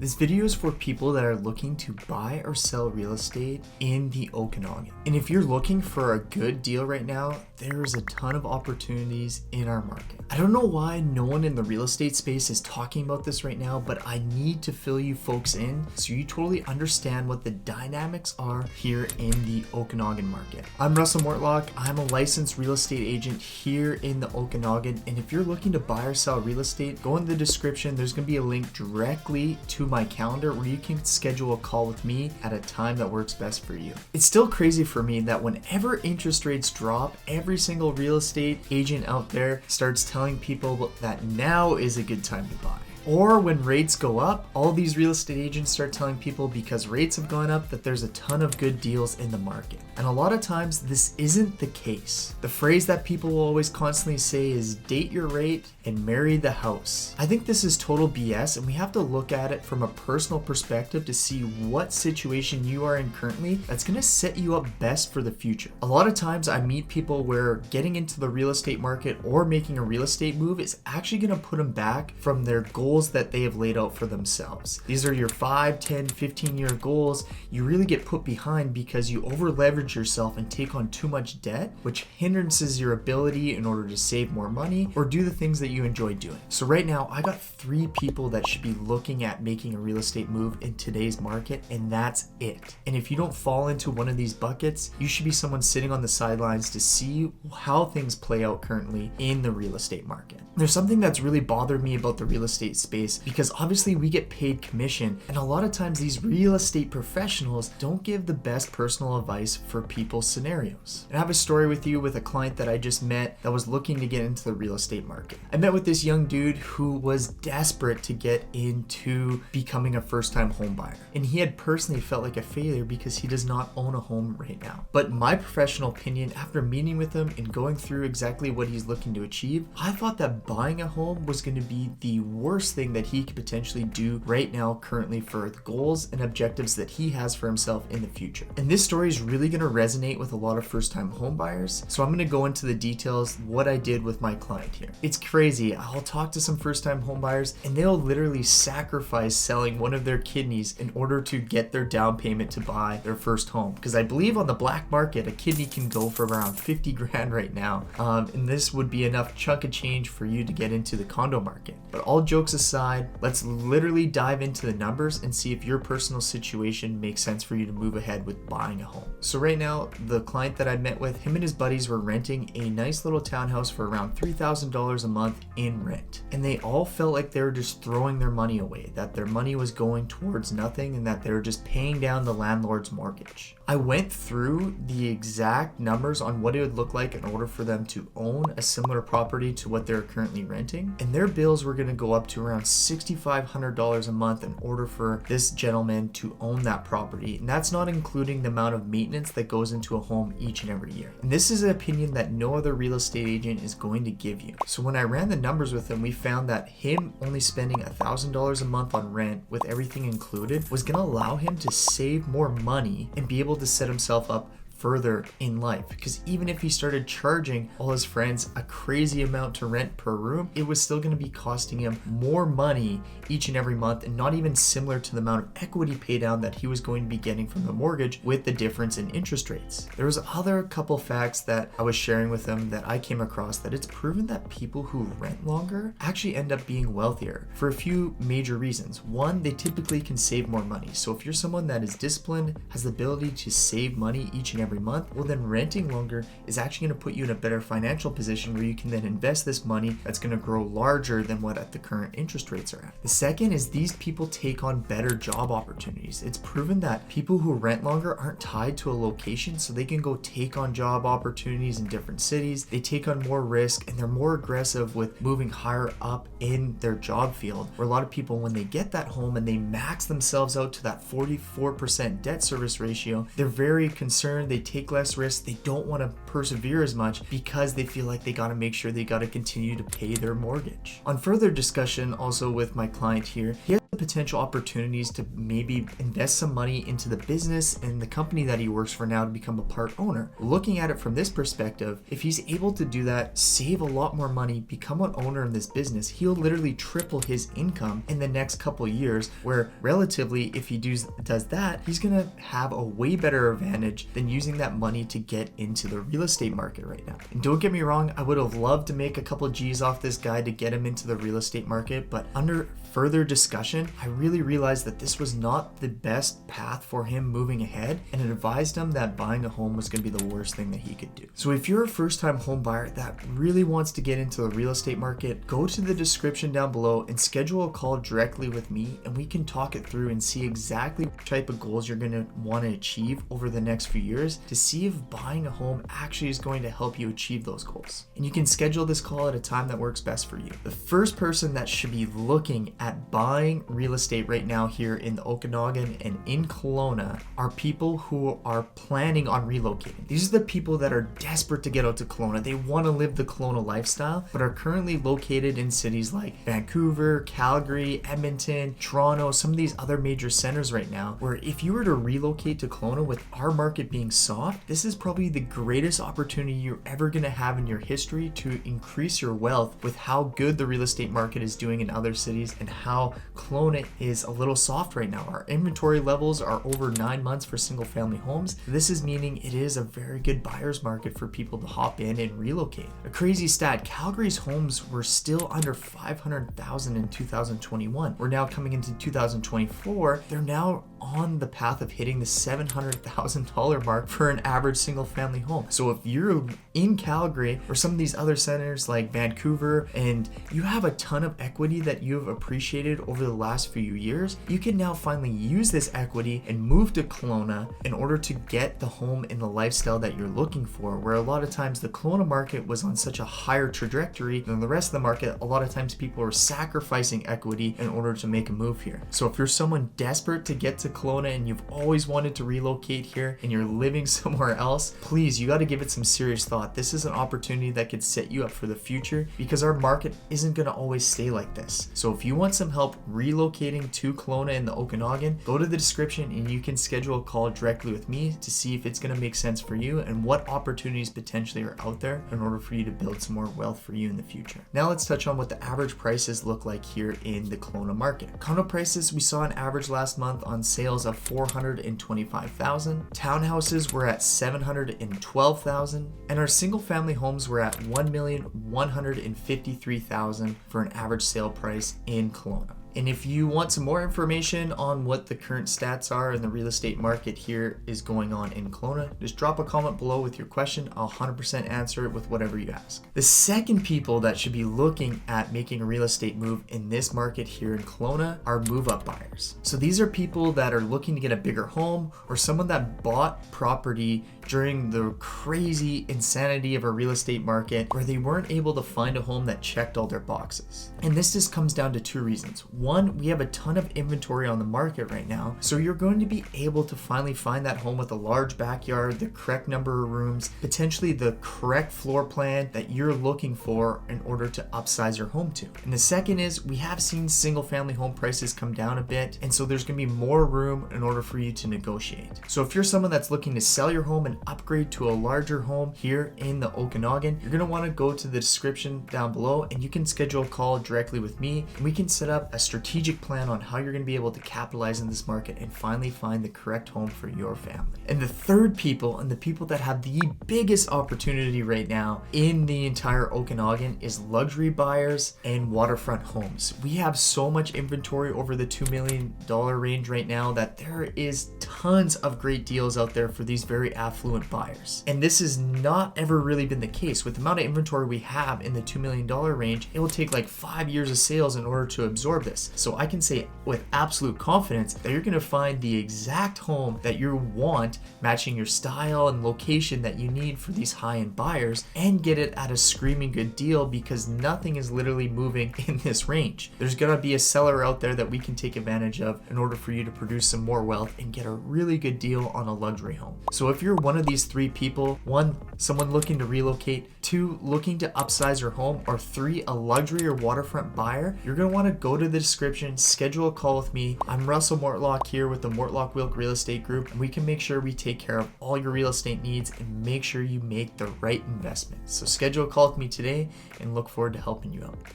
This video is for people that are looking to buy or sell real estate in the Okanagan. And if you're looking for a good deal right now, there's a ton of opportunities in our market. I don't know why no one in the real estate space is talking about this right now, but I need to fill you folks in so you totally understand what the dynamics are here in the Okanagan market. I'm Russell Mortlock. I'm a licensed real estate agent here in the Okanagan. And if you're looking to buy or sell real estate, go in the description. There's going to be a link directly to my calendar where you can schedule a call with me at a time that works best for you. It's still crazy for me that whenever interest rates drop, every single real estate agent out there starts telling people that now is a good time to buy. Or when rates go up, all these real estate agents start telling people because rates have gone up that there's a ton of good deals in the market. And a lot of times this isn't the case. The phrase that people will always constantly say is date your rate and marry the house. I think this is total BS, and we have to look at it from a personal perspective to see what situation you are in currently that's going to set you up best for the future. A lot of times I meet people where getting into the real estate market or making a real estate move is actually going to put them back from their goals that they have laid out for themselves. These are your 5, 10, 15-year goals. You really get put behind because you over leverage yourself and take on too much debt, which hindrances your ability in order to save more money or do the things that you enjoy doing. So right now, I got 3 people that should be looking at making a real estate move in today's market, and that's it. And if you don't fall into one of these buckets, you should be someone sitting on the sidelines to see how things play out currently in the real estate market. There's something that's really bothered me about the real estate space because obviously we get paid commission, and a lot of times these real estate professionals don't give the best personal advice for people's scenarios. And I have a story with you with a client that I just met that was looking to get into the real estate market. I met with this young dude who was desperate to get into becoming a first-time home buyer, and he had personally felt like a failure because he does not own a home right now. But in my professional opinion, after meeting with him and going through exactly what he's looking to achieve, I thought that buying a home was going to be the worst thing that he could potentially do right now currently for the goals and objectives that he has for himself in the future. And this story is really going to resonate with a lot of first-time home buyers, so I'm going to go into the details what I did with my client here. It's crazy. I'll talk to some first-time home buyers and they'll literally sacrifice selling one of their kidneys in order to get their down payment to buy their first home, because I believe on the black market a kidney can go for around 50 grand right now, and this would be enough chunk of change for you to get into the condo market. But all jokes aside, let's literally dive into the numbers and see if your personal situation makes sense for you to move ahead with buying a home. So right now, the client that I met with, him and his buddies were renting a nice little townhouse for around $3,000 a month in rent. And they all felt like they were just throwing their money away, that their money was going towards nothing and that they were just paying down the landlord's mortgage. I went through the exact numbers on what it would look like in order for them to own a similar property to what they're currently renting, and their bills were going to go up to around $6,500 a month in order for this gentleman to own that property, and that's not including the amount of maintenance that goes into a home each and every year. And this is an opinion that no other real estate agent is going to give you. So when I ran the numbers with him, we found that him only spending $1,000 a month on rent with everything included was going to allow him to save more money and be able to set himself up further in life, because even if he started charging all his friends a crazy amount to rent per room, it was still going to be costing him more money each and every month, and not even similar to the amount of equity pay down that he was going to be getting from the mortgage with the difference in interest rates. There was other couple facts that I was sharing with him that I came across that it's proven that people who rent longer actually end up being wealthier for a few major reasons. One, they typically can save more money. So if you're someone that is disciplined, has the ability to save money each and every month, well then renting longer is actually going to put you in a better financial position where you can then invest this money that's going to grow larger than what at the current interest rates are at. The second is these people take on better job opportunities. It's proven that people who rent longer aren't tied to a location, so they can go take on job opportunities in different cities. They take on more risk and they're more aggressive with moving higher up in their job field, where a lot of people, when they get that home and they max themselves out to that 44% debt service ratio, they're very concerned. They take less risks. They don't want to persevere as much because they feel like they got to make sure they got to continue to pay their mortgage. On further discussion also with my client here, he has potential opportunities to maybe invest some money into the business and the company that he works for now to become a part owner. Looking at it from this perspective, if he's able to do that, save a lot more money, become an owner in this business, he'll literally triple his income in the next couple years, where relatively, if he does that, he's gonna have a way better advantage than using that money to get into the real estate market right now. And don't get me wrong, I would have loved to make a couple G's off this guy to get him into the real estate market, but under further discussion, I really realized that this was not the best path for him moving ahead, and it advised him that buying a home was going to be the worst thing that he could do. So if you're a first-time home buyer that really wants to get into the real estate market, go to the description down below and schedule a call directly with me, and we can talk it through and see exactly what type of goals you're going to want to achieve over the next few years to see if buying a home actually is going to help you achieve those goals. And you can schedule this call at a time that works best for you. The first person that should be looking at buying real estate right now here in the Okanagan and in Kelowna are people who are planning on relocating. These are the people that are desperate to get out to Kelowna. They want to live the Kelowna lifestyle, but are currently located in cities like Vancouver, Calgary, Edmonton, Toronto, some of these other major centers right now, where if you were to relocate to Kelowna with our market being soft, this is probably the greatest opportunity you're ever going to have in your history to increase your wealth with how good the real estate market is doing in other cities and how Kelowna is a little soft right now. Our inventory levels are over 9 months for single family homes. This is meaning it is a very good buyer's market for people to hop in and relocate. A crazy stat, Calgary's homes were still under 500,000 in 2021. We're now coming into 2024. They're now on the path of hitting the $700,000 mark for an average single family home. So if you're in Calgary or some of these other centers like Vancouver and you have a ton of equity that you've appreciated over the last few years, you can now finally use this equity and move to Kelowna in order to get the home and the lifestyle that you're looking for, where a lot of times the Kelowna market was on such a higher trajectory than the rest of the market. A lot of times people are sacrificing equity in order to make a move here. So if you're someone desperate to get to Kelowna and you've always wanted to relocate here and you're living somewhere else, please, you got to give it some serious thought. This is an opportunity that could set you up for the future because our market isn't going to always stay like this. So if you want some help relocating to Kelowna in the Okanagan, go to the description and you can schedule a call directly with me to see if it's going to make sense for you and what opportunities potentially are out there in order for you to build some more wealth for you in the future. Now let's touch on what the average prices look like here in the Kelowna market. Condo prices, we saw an average last month on sales of $425,000. Townhouses were at $712,000, and our single family homes were at $1,153,000 for an average sale price in Kelowna. And if you want some more information on what the current stats are in the real estate market here is going on in Kelowna, just drop a comment below with your question. I'll 100% answer it with whatever you ask. The second people that should be looking at making a real estate move in this market here in Kelowna are move-up buyers. So these are people that are looking to get a bigger home or someone that bought property during the crazy insanity of a real estate market where they weren't able to find a home that checked all their boxes. And this just comes down to two reasons. One, we have a ton of inventory on the market right now, so you're going to be able to finally find that home with a large backyard, the correct number of rooms, potentially the correct floor plan that you're looking for in order to upsize your home to. And the second is we have seen single family home prices come down a bit, and so there's going to be more room in order for you to negotiate. So if you're someone that's looking to sell your home and upgrade to a larger home here in the Okanagan, you're going to want to go to the description down below and you can schedule a call directly with me, and we can set up a strategic plan on how you're going to be able to capitalize in this market and finally find the correct home for your family. And the third people, and the people that have the biggest opportunity right now in the entire Okanagan, is luxury buyers and waterfront homes. We have so much inventory over the $2 million range right now that there is tons of great deals out there for these very affluent buyers. And this has not ever really been the case. With the amount of inventory we have in the $2 million range, it will take like 5 years of sales in order to absorb this. So I can say with absolute confidence that you're going to find the exact home that you want, matching your style and location that you need for these high-end buyers, and get it at a screaming good deal because nothing is literally moving in this range. There's going to be a seller out there that we can take advantage of in order for you to produce some more wealth and get a really good deal on a luxury home. So if you're one of these 3 people, 1, someone looking to relocate, 2, looking to upsize your home, or 3, a luxury or waterfront buyer, you're going to want to go to the description, schedule a call with me. I'm Russell Mortlock here with the Mortlock Wilk Real Estate Group, and we can make sure we take care of all your real estate needs and make sure you make the right investment. So schedule a call with me today and look forward to helping you out.